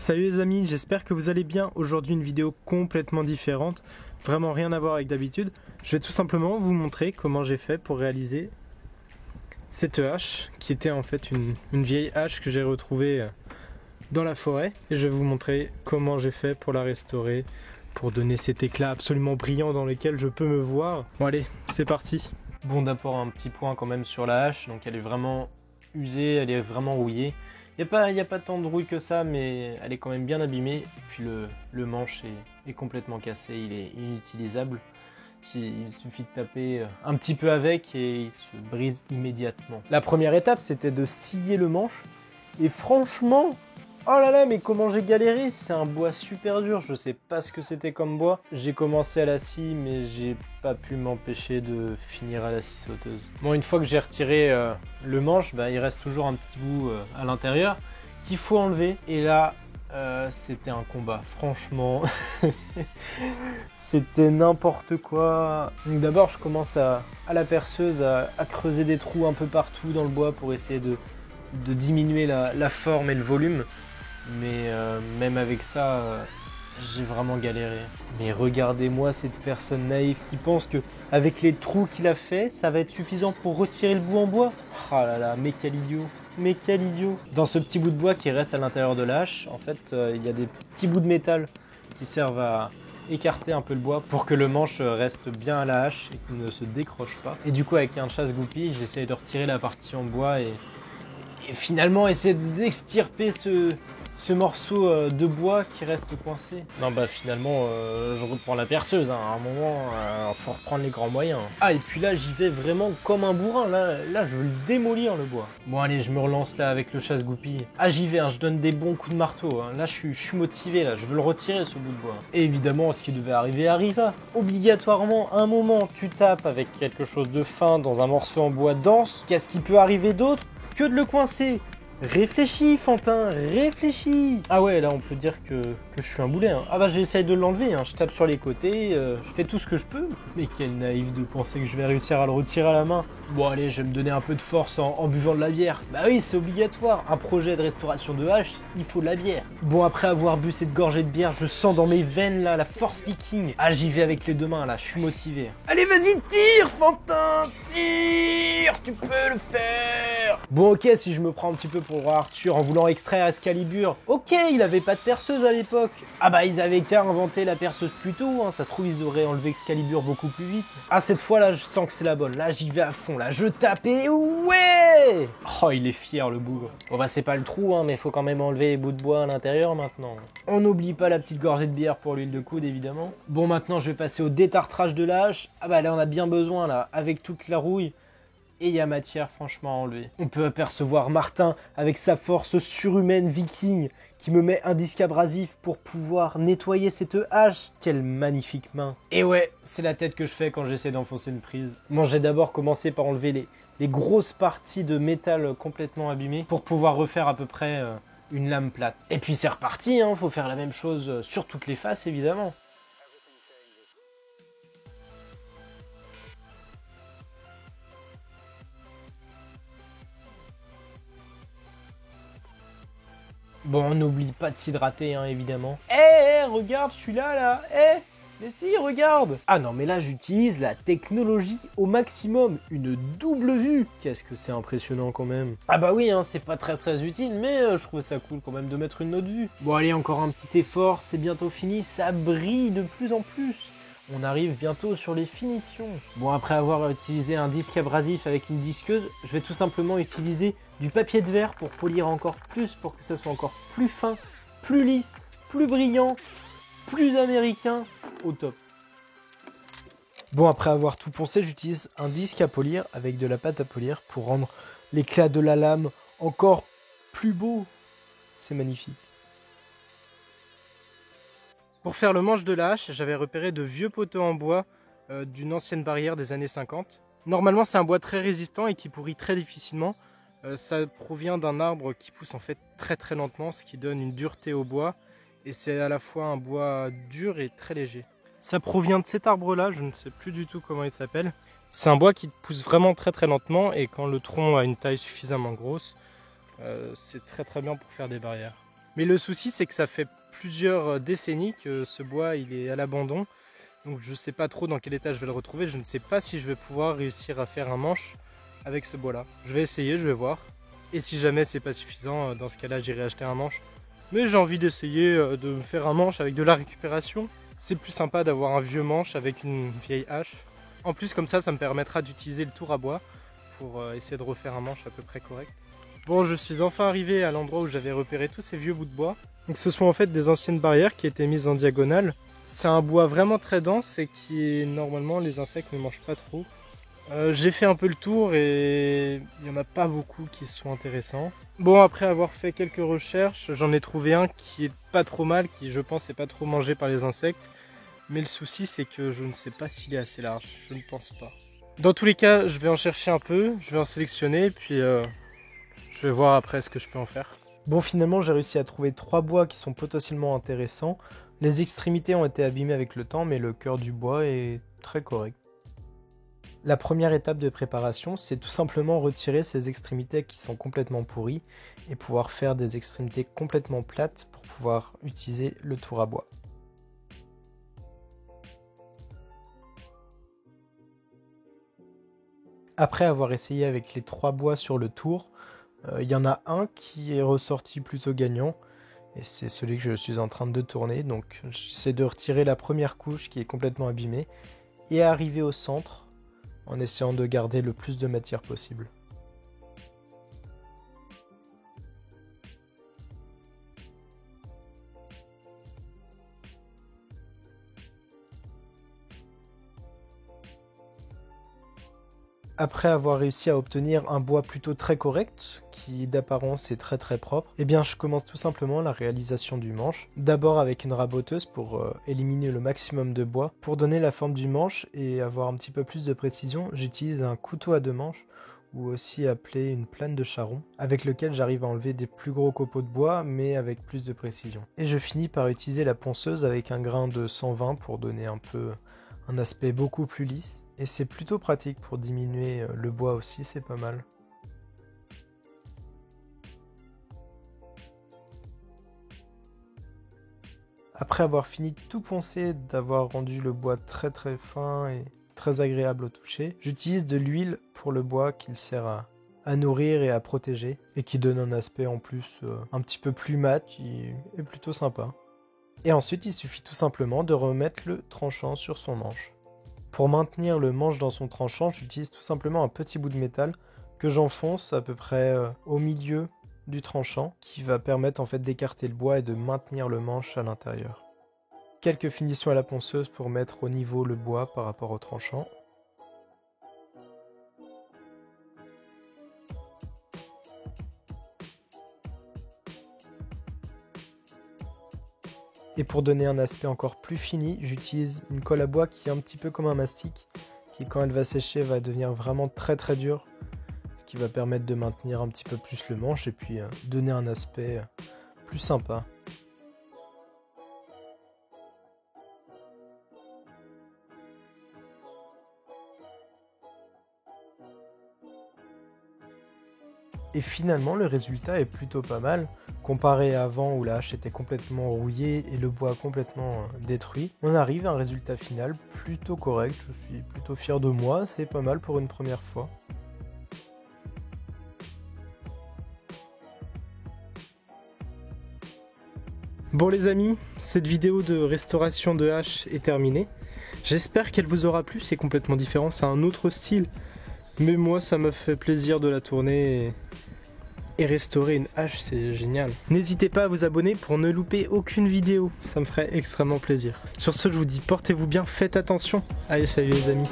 Salut les amis, j'espère que vous allez bien. Aujourd'hui une vidéo complètement différente, vraiment rien à voir avec d'habitude. Je vais tout simplement vous montrer comment j'ai fait pour réaliser cette hache qui était en fait une vieille hache que j'ai retrouvée dans la forêt. Et je vais vous montrer comment j'ai fait pour la restaurer, pour donner cet éclat absolument brillant dans lequel je peux me voir. Bon allez, c'est parti. Bon, d'abord un petit point quand même sur la hache, donc elle est vraiment usée, elle est vraiment rouillée. Il n'y a pas tant de rouille que ça, mais elle est quand même bien abîmée. Et puis le manche est complètement cassé, il est inutilisable. Il suffit de taper un petit peu avec et il se brise immédiatement. La première étape, c'était de scier le manche. Et franchement, oh là là, mais comment j'ai galéré! C'est un bois super dur, je sais pas ce que c'était comme bois. J'ai commencé à la scie, mais j'ai pas pu m'empêcher de finir à la scie sauteuse. Bon, une fois que j'ai retiré le manche, il reste toujours un petit bout à l'intérieur qu'il faut enlever. Et là, c'était un combat, franchement. C'était n'importe quoi. Donc d'abord, je commence à la perceuse à creuser des trous un peu partout dans le bois pour essayer de diminuer la forme et le volume. Mais même avec ça, j'ai vraiment galéré. Mais regardez-moi cette personne naïve qui pense que avec les trous qu'il a fait, ça va être suffisant pour retirer le bout en bois. Ah là là, mais quel idiot! Mais quel idiot! Dans ce petit bout de bois qui reste à l'intérieur de la hache, en fait, il y a des petits bouts de métal qui servent à écarter un peu le bois pour que le manche reste bien à la hache et qu'il ne se décroche pas. Et du coup, avec un chasse-goupille, j'essaye de retirer la partie en bois et finalement essayer d'extirper ce morceau de bois qui reste coincé. Non, finalement, je reprends la perceuse. À un moment, faut reprendre les grands moyens. Ah, et puis là, j'y vais vraiment comme un bourrin. Là, je veux le démolir, le bois. Bon, allez, je me relance là avec le chasse-goupille. Ah, j'y vais, je donne des bons coups de marteau. Là, je suis motivé, là. Je veux le retirer, ce bout de bois. Et évidemment, ce qui devait arriver arriva. Obligatoirement, à un moment, tu tapes avec quelque chose de fin dans un morceau en bois dense. Qu'est-ce qui peut arriver d'autre que de le coincer? Réfléchis, Fantin, réfléchis. Ah ouais, là on peut dire que je suis un boulet. Ah j'essaye de l'enlever, je tape sur les côtés, je fais tout ce que je peux. Mais quel naïf de penser que je vais réussir à le retirer à la main. Bon allez, je vais me donner un peu de force en buvant de la bière. Bah oui, c'est obligatoire, un projet de restauration de hache, il faut de la bière. Bon, après avoir bu cette gorgée de bière, je sens dans mes veines là la force viking. Ah, j'y vais avec les deux mains là, je suis motivé. Allez, vas-y, tire, Fantin, tire, tu peux le faire. Bon ok, si je me prends un petit peu pour Arthur en voulant extraire Excalibur, ok, il avait pas de perceuse à l'époque. Ah ils avaient qu'à inventer la perceuse plus tôt, ça se trouve ils auraient enlevé Excalibur beaucoup plus vite. Ah, cette fois là, je sens que c'est la bonne, là j'y vais à fond, là je tape et ouais. Oh, il est fier le bougre. Bon c'est pas le trou, mais faut quand même enlever les bouts de bois à l'intérieur maintenant. On n'oublie pas la petite gorgée de bière pour l'huile de coude évidemment. Bon, maintenant je vais passer au détartrage de la hache. Ah là on a bien besoin là, avec toute la rouille. Et il y a matière franchement à enlever. On peut apercevoir Martin avec sa force surhumaine viking qui me met un disque abrasif pour pouvoir nettoyer cette hache. Quelle magnifique main. Et ouais, c'est la tête que je fais quand j'essaie d'enfoncer une prise. Bon, j'ai d'abord commencé par enlever les grosses parties de métal complètement abîmées pour pouvoir refaire à peu près une lame plate. Et puis c'est reparti, faut faire la même chose sur toutes les faces évidemment. Bon, on n'oublie pas de s'hydrater, évidemment. Regarde, je suis là. Mais si, regarde. Ah non, mais là, j'utilise la technologie au maximum. Une double vue. Qu'est-ce que c'est impressionnant quand même. Ah oui, c'est pas très utile, mais je trouvais ça cool quand même de mettre une autre vue. Bon, allez, encore un petit effort, c'est bientôt fini. Ça brille de plus en plus. On arrive bientôt sur les finitions. Bon, après avoir utilisé un disque abrasif avec une disqueuse, je vais tout simplement utiliser du papier de verre pour polir encore plus, pour que ça soit encore plus fin, plus lisse, plus brillant, plus américain, au top. Bon, après avoir tout poncé, j'utilise un disque à polir avec de la pâte à polir pour rendre l'éclat de la lame encore plus beau. C'est magnifique. Pour faire le manche de la hache, j'avais repéré de vieux poteaux en bois d'une ancienne barrière des années 50. Normalement, c'est un bois très résistant et qui pourrit très difficilement. Ça provient d'un arbre qui pousse en fait très lentement, ce qui donne une dureté au bois. Et c'est à la fois un bois dur et très léger. Ça provient de cet arbre-là, je ne sais plus du tout comment il s'appelle. C'est un bois qui pousse vraiment très lentement et quand le tronc a une taille suffisamment grosse, c'est très bien pour faire des barrières. Mais le souci, c'est que ça fait plusieurs décennies que ce bois il est à l'abandon. Donc je ne sais pas trop dans quel état je vais le retrouver. Je ne sais pas si je vais pouvoir réussir à faire un manche avec ce bois là. Je vais essayer, je vais voir. Et si jamais c'est pas suffisant, dans ce cas là j'irai acheter un manche. Mais j'ai envie d'essayer de me faire un manche avec de la récupération. C'est plus sympa d'avoir un vieux manche avec une vieille hache. En plus comme ça me permettra d'utiliser le tour à bois pour essayer de refaire un manche à peu près correct. Bon, je suis enfin arrivé à l'endroit où j'avais repéré tous ces vieux bouts de bois. Donc ce sont en fait des anciennes barrières qui étaient mises en diagonale. C'est un bois vraiment très dense et qui normalement les insectes ne mangent pas trop. J'ai fait un peu le tour et il n'y en a pas beaucoup qui sont intéressants. Bon, après avoir fait quelques recherches, j'en ai trouvé un qui est pas trop mal, qui je pense est pas trop mangé par les insectes. Mais le souci c'est que je ne sais pas s'il est assez large, je ne pense pas. Dans tous les cas, je vais en chercher un peu, je vais en sélectionner puis je vais voir après ce que je peux en faire. Bon, finalement j'ai réussi à trouver 3 bois qui sont potentiellement intéressants. Les extrémités ont été abîmées avec le temps, mais le cœur du bois est très correct. La première étape de préparation, c'est tout simplement retirer ces extrémités qui sont complètement pourries et pouvoir faire des extrémités complètement plates pour pouvoir utiliser le tour à bois. Après avoir essayé avec les 3 bois sur le tour, il y en a un qui est ressorti plutôt gagnant. Et c'est celui que je suis en train de tourner, donc j'essaie de retirer la première couche qui est complètement abîmée et arriver au centre en essayant de garder le plus de matière possible. Après avoir réussi à obtenir un bois plutôt très correct, qui d'apparence est très propre, eh bien je commence tout simplement la réalisation du manche. D'abord avec une raboteuse pour éliminer le maximum de bois. Pour donner la forme du manche et avoir un petit peu plus de précision, j'utilise un couteau à 2 manches, ou aussi appelé une plane de charron, avec lequel j'arrive à enlever des plus gros copeaux de bois, mais avec plus de précision. Et je finis par utiliser la ponceuse avec un grain de 120 pour donner un aspect beaucoup plus lisse. Et c'est plutôt pratique pour diminuer le bois aussi, c'est pas mal. Après avoir fini de tout poncer, d'avoir rendu le bois très fin et très agréable au toucher, j'utilise de l'huile pour le bois qui le sert à nourrir et à protéger, et qui donne un aspect en plus un petit peu plus mat, qui est plutôt sympa. Et ensuite il suffit tout simplement de remettre le tranchant sur son manche. Pour maintenir le manche dans son tranchant, j'utilise tout simplement un petit bout de métal que j'enfonce à peu près au milieu du tranchant, qui va permettre en fait d'écarter le bois et de maintenir le manche à l'intérieur. Quelques finitions à la ponceuse pour mettre au niveau le bois par rapport au tranchant. Et pour donner un aspect encore plus fini, j'utilise une colle à bois qui est un petit peu comme un mastic, qui quand elle va sécher va devenir vraiment très dure, ce qui va permettre de maintenir un petit peu plus le manche et puis donner un aspect plus sympa. Et finalement le résultat est plutôt pas mal, comparé à avant où la hache était complètement rouillée et le bois complètement détruit. On arrive à un résultat final plutôt correct, je suis plutôt fier de moi, c'est pas mal pour une première fois. Bon les amis, cette vidéo de restauration de hache est terminée. J'espère qu'elle vous aura plu, c'est complètement différent, c'est un autre style. Mais moi ça m'a fait plaisir de la tourner et restaurer une hache c'est génial. N'hésitez pas à vous abonner pour ne louper aucune vidéo, ça me ferait extrêmement plaisir. Sur ce je vous dis portez-vous bien, faites attention. Allez salut les amis.